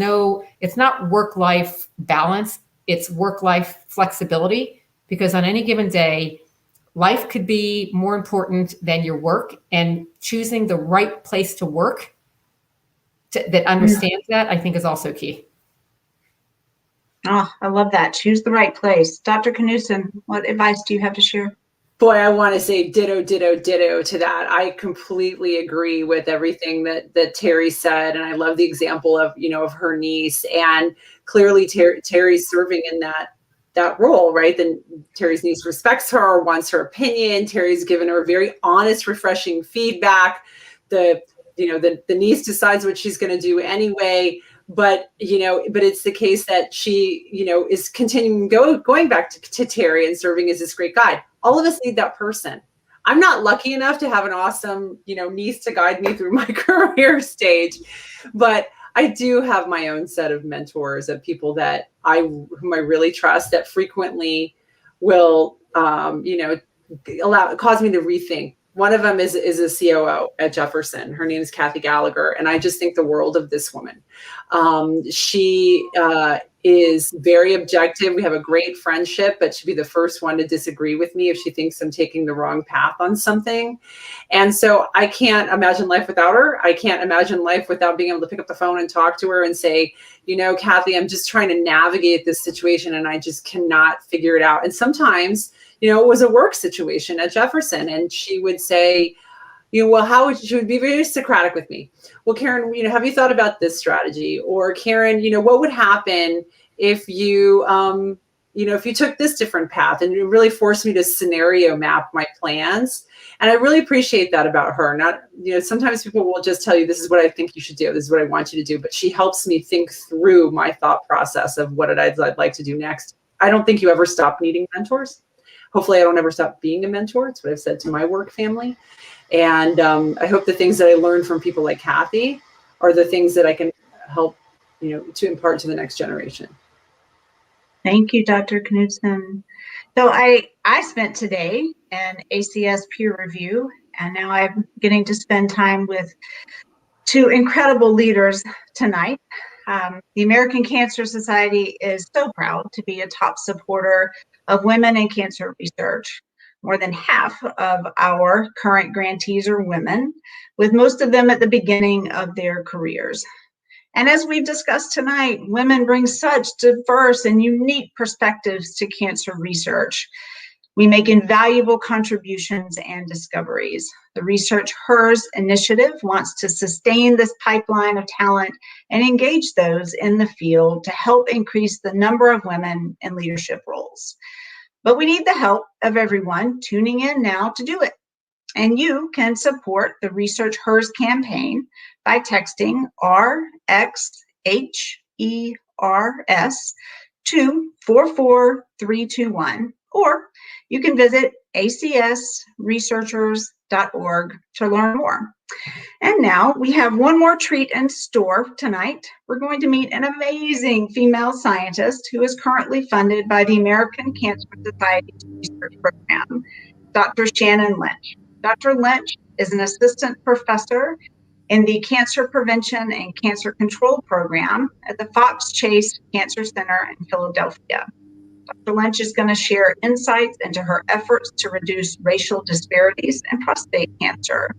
not work-life balance, it's work-life flexibility, because on any given day, life could be more important than your work, and choosing the right place to work that understands that, I think, is also key. Oh, I love that. Choose the right place. Dr. Knudsen, what advice do you have to share? Boy, I want to say ditto to that. I completely agree with everything that Terri said. And I love the example of, of her niece. And clearly Terri's serving in that role, right? Then Terri's niece respects her, wants her opinion. Terri's given her very honest, refreshing feedback. The niece decides what she's going to do anyway. But it's the case that she, is continuing going back to Terri and serving as this great guide. All of us need that person. I'm not lucky enough to have an awesome, niece to guide me through my career stage, but I do have my own set of mentors, of people whom I really trust, that frequently will, cause me to rethink. One of them is a COO at Jefferson. Her name is Kathy Gallagher, and I just think the world of this woman. She is very objective. We have a great friendship, but she'd be the first one to disagree with me if she thinks I'm taking the wrong path on something. And so I can't imagine life without her. I can't imagine life without being able to pick up the phone and talk to her and say, Kathy, I'm just trying to navigate this situation and I just cannot figure it out. And sometimes, it was a work situation at Jefferson, and she would say, she would be very Socratic with me. Well, Karen, have you thought about this strategy? Or Karen, what would happen if you, if you took this different path? And it really forced me to scenario map my plans. And I really appreciate that about her. Not, sometimes people will just tell you, this is what I think you should do. This is what I want you to do. But she helps me think through my thought process of what I'd like to do next. I don't think you ever stop needing mentors. Hopefully I don't ever stop being a mentor. It's what I've said to my work family. And I hope the things that I learned from people like Kathy are the things that I can help, to impart to the next generation. Thank you, Dr. Knudsen. So I spent today in ACS peer review, and now I'm getting to spend time with two incredible leaders tonight. The American Cancer Society is so proud to be a top supporter of women in cancer research. More than half of our current grantees are women, with most of them at the beginning of their careers. And as we've discussed tonight, women bring such diverse and unique perspectives to cancer research. We make invaluable contributions and discoveries. The Research Hers initiative wants to sustain this pipeline of talent and engage those in the field to help increase the number of women in leadership roles. But we need the help of everyone tuning in now to do it. And you can support the Research Hers campaign by texting RXHERS to 44321, or you can visit acsresearchers.org to learn more. And now we have one more treat in store tonight. We're going to meet an amazing female scientist who is currently funded by the American Cancer Society's research program, Dr. Shannon Lynch. Dr. Lynch is an assistant professor in the Cancer Prevention and Cancer Control program at the Fox Chase Cancer Center in Philadelphia. Dr. Lynch is going to share insights into her efforts to reduce racial disparities in prostate cancer.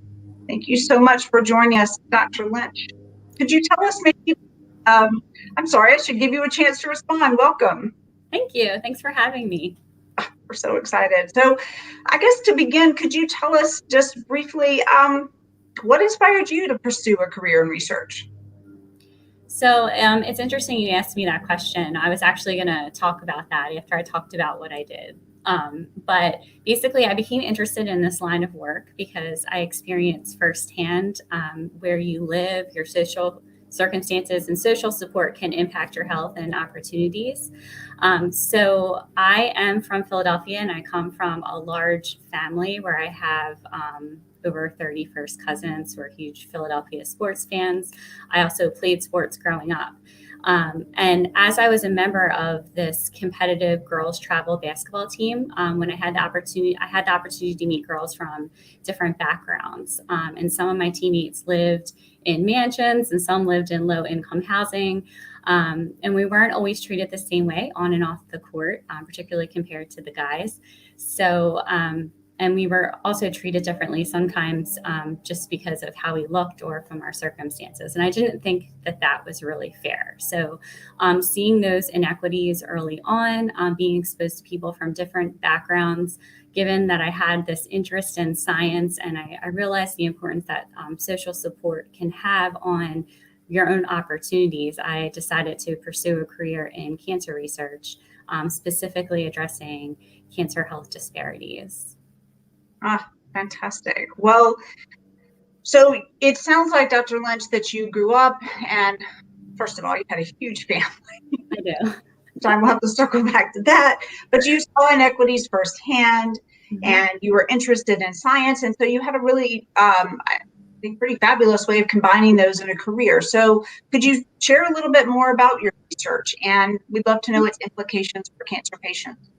Thank you so much for joining us, Dr. Lynch. Could you tell us maybe, I'm sorry, I should give you a chance to respond. Welcome. Thank you. Thanks for having me. We're so excited. So I guess to begin, could you tell us just briefly, what inspired you to pursue a career in research? So it's interesting you asked me that question. I was actually going to talk about that after I talked about what I did. But basically, I became interested in this line of work because I experienced firsthand where you live, your social circumstances, and social support can impact your health and opportunities. So I am from Philadelphia, and I come from a large family where I have over 30 first cousins who are huge Philadelphia sports fans. I also played sports growing up. And as I was a member of this competitive girls travel basketball team, when I had the opportunity to meet girls from different backgrounds. And some of my teammates lived in mansions and some lived in low income housing. And we weren't always treated the same way on and off the court, particularly compared to the guys. So, and we were also treated differently sometimes just because of how we looked or from our circumstances. And I didn't think that that was really fair. So seeing those inequities early on, being exposed to people from different backgrounds, given that I had this interest in science and I realized the importance that social support can have on your own opportunities, I decided to pursue a career in cancer research, specifically addressing cancer health disparities. Ah, fantastic. Well, so it sounds like, Dr. Lynch, that you grew up and, first of all, you had a huge family. I do. So we'll have to circle back to that. But you saw inequities firsthand, and you were interested in science. And so you had a really, I think, pretty fabulous way of combining those in a career. So could you share a little bit more about your research? And we'd love to know its implications for cancer patients.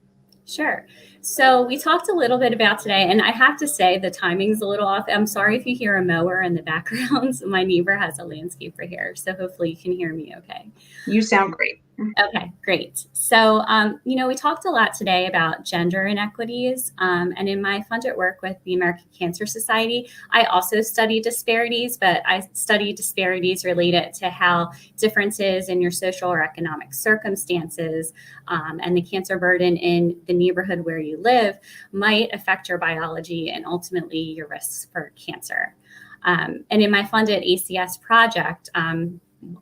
Sure. So we talked a little bit about today, and I have to say the timing's a little off. I'm sorry if you hear a mower in the background. My neighbor has a landscaper here, so hopefully you can hear me okay. You sound great. Okay, great. So, we talked a lot today about gender inequities, and in my funded work with the American Cancer Society, I also study disparities, but I study disparities related to how differences in your social or economic circumstances and the cancer burden in the neighborhood where you live might affect your biology and ultimately your risks for cancer. And in my funded ACS project,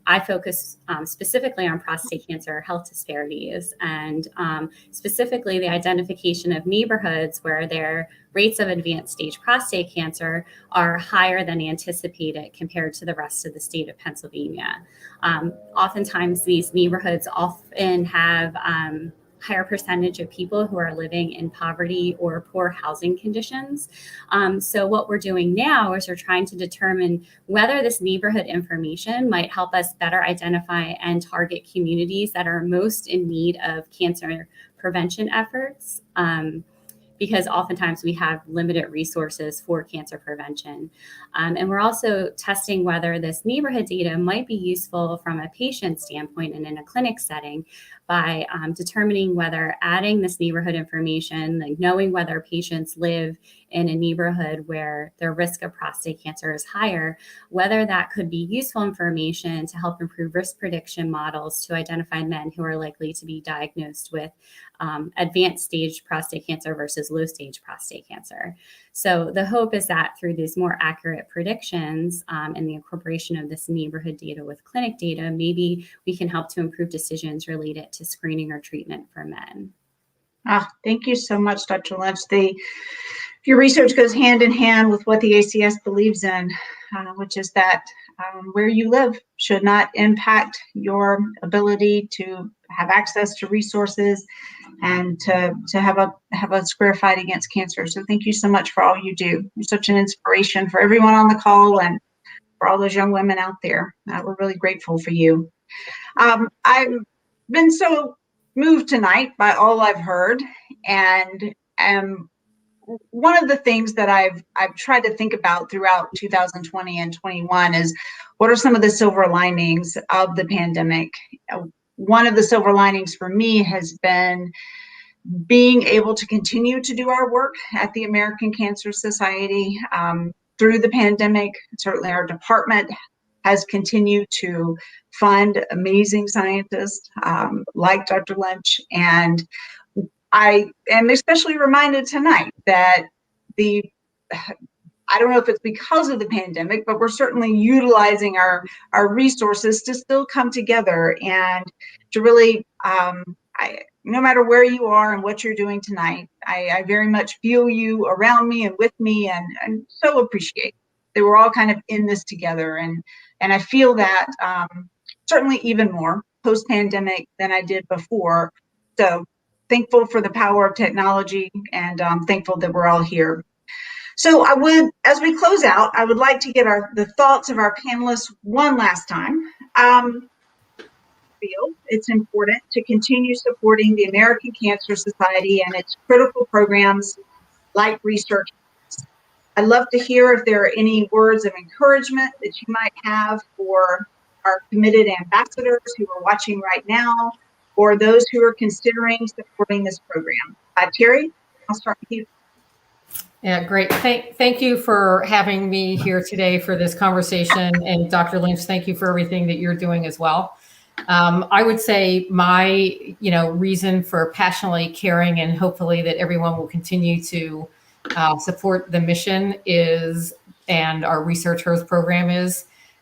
I focus specifically on prostate cancer health disparities and specifically the identification of neighborhoods where their rates of advanced stage prostate cancer are higher than anticipated compared to the rest of the state of Pennsylvania. Oftentimes, these neighborhoods often have higher percentage of people who are living in poverty or poor housing conditions. So what we're doing now is we're trying to determine whether this neighborhood information might help us better identify and target communities that are most in need of cancer prevention efforts. because oftentimes we have limited resources for cancer prevention. And we're also testing whether this neighborhood data might be useful from a patient standpoint and in a clinic setting by determining whether adding this neighborhood information, like knowing whether patients live in a neighborhood where their risk of prostate cancer is higher, whether that could be useful information to help improve risk prediction models to identify men who are likely to be diagnosed with advanced stage prostate cancer versus low stage prostate cancer. So the hope is that through these more accurate predictions and the incorporation of this neighborhood data with clinic data, maybe we can help to improve decisions related to screening or treatment for men. Thank you so much, Dr. Lynch. Your research goes hand in hand with what the ACS believes in, which is that where you live should not impact your ability to have access to resources and to have a square fight against cancer. So thank you so much for all you do. You're such an inspiration for everyone on the call and for all those young women out there. We're really grateful for you. I've been so moved tonight by all I've heard, and one of the things that I've tried to think about throughout 2020 and 21 is what are some of the silver linings of the pandemic. One of the silver linings for me has been being able to continue to do our work at the American Cancer Society through the pandemic. Certainly our department has continued to fund amazing scientists like Dr. Lynch, and I am especially reminded tonight that I don't know if it's because of the pandemic, but we're certainly utilizing our resources to still come together and to really, no matter where you are and what you're doing tonight, I very much feel you around me and with me, and so appreciate that we're all kind of in this together. And I feel that certainly even more post-pandemic than I did before. So thankful for the power of technology, and thankful that we're all here. So as we close out, I would like to get the thoughts of our panelists one last time. Feel it's important to continue supporting the American Cancer Society and its critical programs like research. I'd love to hear if there are any words of encouragement that you might have for our committed ambassadors who are watching right now, or those who are considering supporting this program. Terri, I'll start with you. Yeah, great. Thank you for having me here today for this conversation. And Dr. Lynch, thank you for everything that you're doing as well. I would say my, reason for passionately caring, and hopefully that everyone will continue to support the mission and our Research Hers program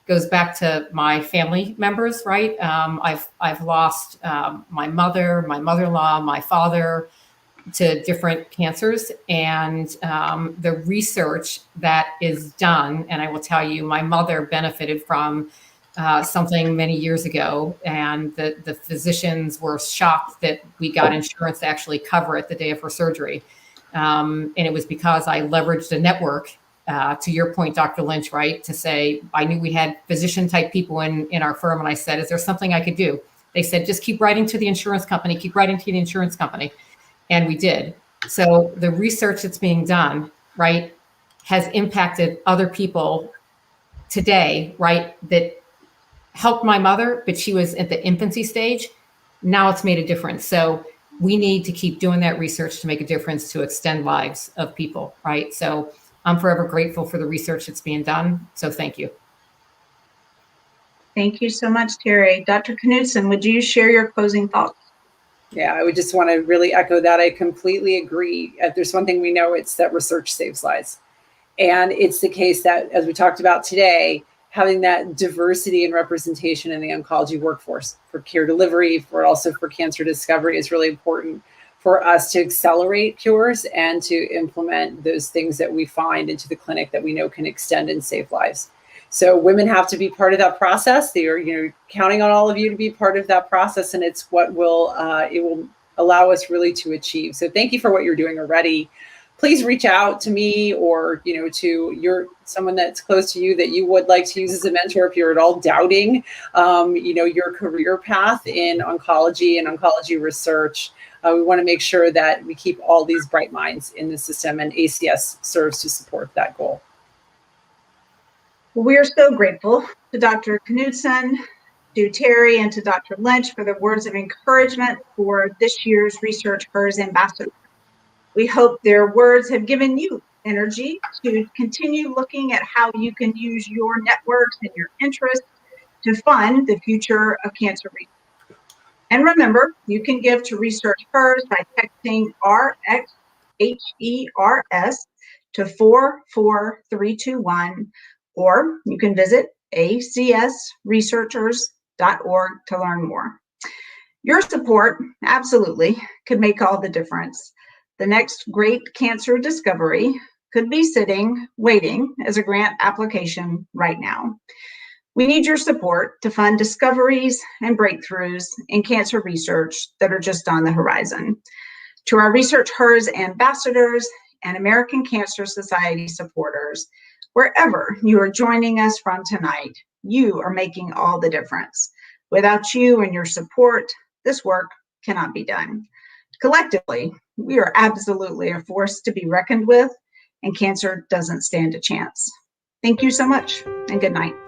goes back to my family members, right? I've lost my mother, my mother-in-law, my father to different cancers, and the research that is done. And I will tell you, my mother benefited from something many years ago, and the physicians were shocked that we got insurance to actually cover it the day of her surgery. And it was because I leveraged a network, to your point, Dr. Lynch, right? To say, I knew we had physician type people in our firm. And I said, is there something I could do? They said, just keep writing to the insurance company, keep writing to the insurance company. And we did. So the research that's being done, right, has impacted other people today, right, that helped my mother, but she was at the infancy stage. Now it's made a difference. So we need to keep doing that research to make a difference, to extend lives of people, right? So I'm forever grateful for the research that's being done. So thank you. Thank you so much, Terri. Dr. Knudsen, would you share your closing thoughts? Yeah, I would just want to really echo that. I completely agree. If there's one thing we know, it's that research saves lives. And it's the case that, as we talked about today, having that diversity and representation in the oncology workforce for care delivery, also for cancer discovery, is really important for us to accelerate cures and to implement those things that we find into the clinic that we know can extend and save lives. So women have to be part of that process. They are, counting on all of you to be part of that process, and it's what will allow us really to achieve. So thank you for what you're doing already. Please reach out to me or to someone that's close to you that you would like to use as a mentor if you're at all doubting your career path in oncology and oncology research. we want to make sure that we keep all these bright minds in the system, and ACS serves to support that goal. We are so grateful to Dr. Knudsen, to Terri, and to Dr. Lynch for the words of encouragement for this year's Research Hers Ambassador. We hope their words have given you energy to continue looking at how you can use your networks and your interests to fund the future of cancer research. And remember, you can give to Research Hers by texting RXHERS to 44321, or you can visit acsresearchers.org to learn more. Your support absolutely could make all the difference. The next great cancer discovery could be sitting, waiting as a grant application right now. We need your support to fund discoveries and breakthroughs in cancer research that are just on the horizon. To our Research Hers ambassadors and American Cancer Society supporters, wherever you are joining us from tonight, you are making all the difference. Without you and your support, this work cannot be done. Collectively, we are absolutely a force to be reckoned with, and cancer doesn't stand a chance. Thank you so much, and good night.